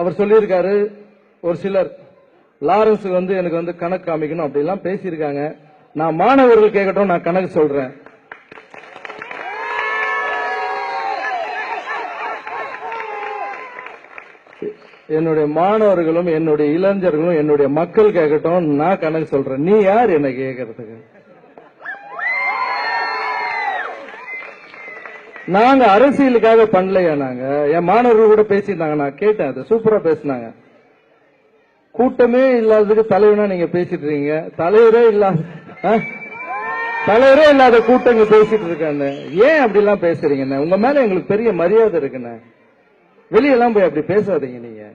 அவர் சொல்லியிருக்காரு, ஒரு சிலர் லாரன்ஸ் எனக்கு கணக்கு காமிக்கணும் அப்படிலாம் பேசியிருக்காங்க. நான் மாணவர்கள் கேட்கட்டும், நான் கணக்கு சொல்றேன். என்னுடைய மாணவர்களும் என்னுடைய இளைஞர்களும் என்னுடைய மக்கள் கேட்கட்டும், நான் கணக்கு சொல்றேன். நீ யார் என்ன கேட்கறதுக்கு? நாங்க அரசியலுக்காக பண்ணலையா? நாங்க என் மாணவர்கள் கூட பேசியிருந்தாங்க, நான் கேட்டேன், அது சூப்பரா பேசினாங்க. கூட்டமே இல்லாததுக்கு தலைவனா நீங்க பேசிட்டு இருக்கீங்க. தலைவரே இல்லாத கூட்டங்க பேசிட்டு இருக்காங்க. ஏன் அப்படி எல்லாம் பேசுறீங்க? உங்க மேல எங்களுக்கு பெரிய மரியாதை இருக்குன்னு. வெளியெல்லாம் போய் அப்படி பேசாதீங்க.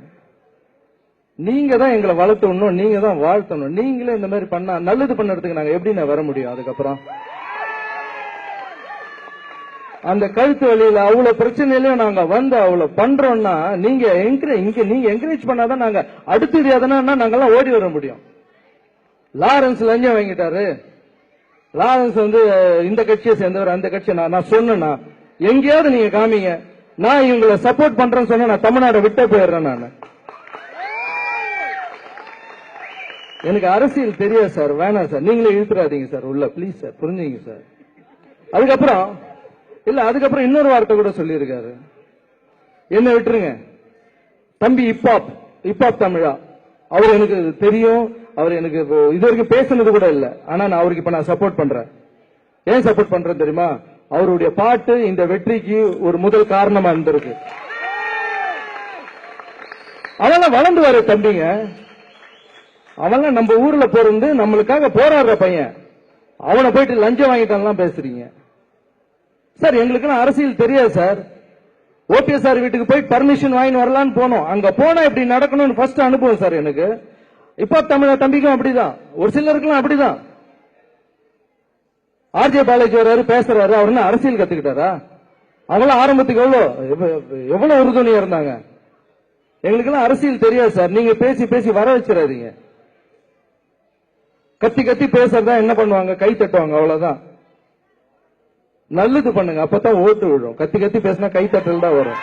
நீங்க தான் எங்களை வளர்த்தணும், நீங்க தான் வாழ்த்தணும். நீங்களே இந்த மாதிரி பண்ணா நல்லது பண்ணறதுக்கு நாங்க எப்படி வர முடியும்? அதுக்கப்புறம் அந்த கழுத்து வழியில அவ்வளவு பிரச்சனையிலயும் நாங்க அவ்வளவு பண்றோம்னா நீங்க என்கரேஜ் பண்ணாதான் நாங்க அடுத்தது எதனா நாங்கெல்லாம் ஓடி வர முடியும். லாரன்ஸ் லஞ்சம் வாங்கிட்டாரு. லாரன்ஸ் இந்த கட்சியை சேர்ந்தவர், அந்த கட்சியை நான் சொன்னா எங்கேயாவது நீங்க காமிங்க. நான் இவங்களை சப்போர்ட் பண்றேன்னு சொன்னா நான் தமிழ்நாட்டை விட்டே போயிடுறேன். நான் எனக்கு அரசியல் தெரியாது சார், வேணாம் சார், நீங்களே இழுத்துறாதீங்க சார் உள்ள, பிளீஸ் சார், புரிஞ்சுங்க சார். அதுக்கப்புறம் இன்னொரு வார்த்தை கூட சொல்லியிருக்காரு, என்ன விட்டுருங்க தம்பி, இப்பாப் தமிழா, அவர் எனக்கு தெரியும், அவர் எனக்கு இது வரைக்கும் பேசுனது கூட இல்ல. ஆனா நான் அவருக்கு இப்ப நான் சப்போர்ட் பண்றேன். ஏன் சப்போர்ட் பண்றேன் தெரியுமா? அவருடைய பாட்டு இந்த வெற்றிக்கு ஒரு முதல் காரணமா இருந்திருக்கு. அவெல்லாம் வளர்ந்து வர தம்பிங்க, அவெல்லாம் நம்ம ஊர்ல பிறந்து நம்மளுக்காக போராடுற பையன். அவனை போயிட்டு லஞ்சம் வாங்கிட்டான் பேசுறீங்க சார். எங்களுக்கு அரசியல் தெரியாது சார். ஓபிஎஸ் சார் வீட்டுக்கு போய் பர்மிஷன் வாங்கி வரலான்னு போனோம். அங்க போனா இப்படி நடக்கணும்னு ஃபர்ஸ்ட் அனுபவம் சார் எனக்கு. இப்ப தமிழ தம்பிக்கும் அப்படிதான், ஒரு சிலருக்குலாம் அப்படிதான். ஆர்ஜே பாலாஜி வர்றாரு, பேசுறாரு, அவர் அரசியல் கத்துக்கிட்டாரா? அவங்களாம் ஆரம்பத்துக்கு எவ்வளவு உறுதுணையா இருந்தாங்க. எங்களுக்கு எல்லாம் அரசியல் தெரியாது சார். நீங்க பேசி பேசி வர வச்சிடாதீங்க. கத்தி கத்தி பேசுறதா என்ன பண்ணுவாங்க? கை தட்டுவாங்க, அவ்வளவுதான். நல்லது பண்ணுங்க, அப்பதான் ஓட்டு விழும். கத்தி கத்தி பேசினா கை தட்டல் தான் வரும்.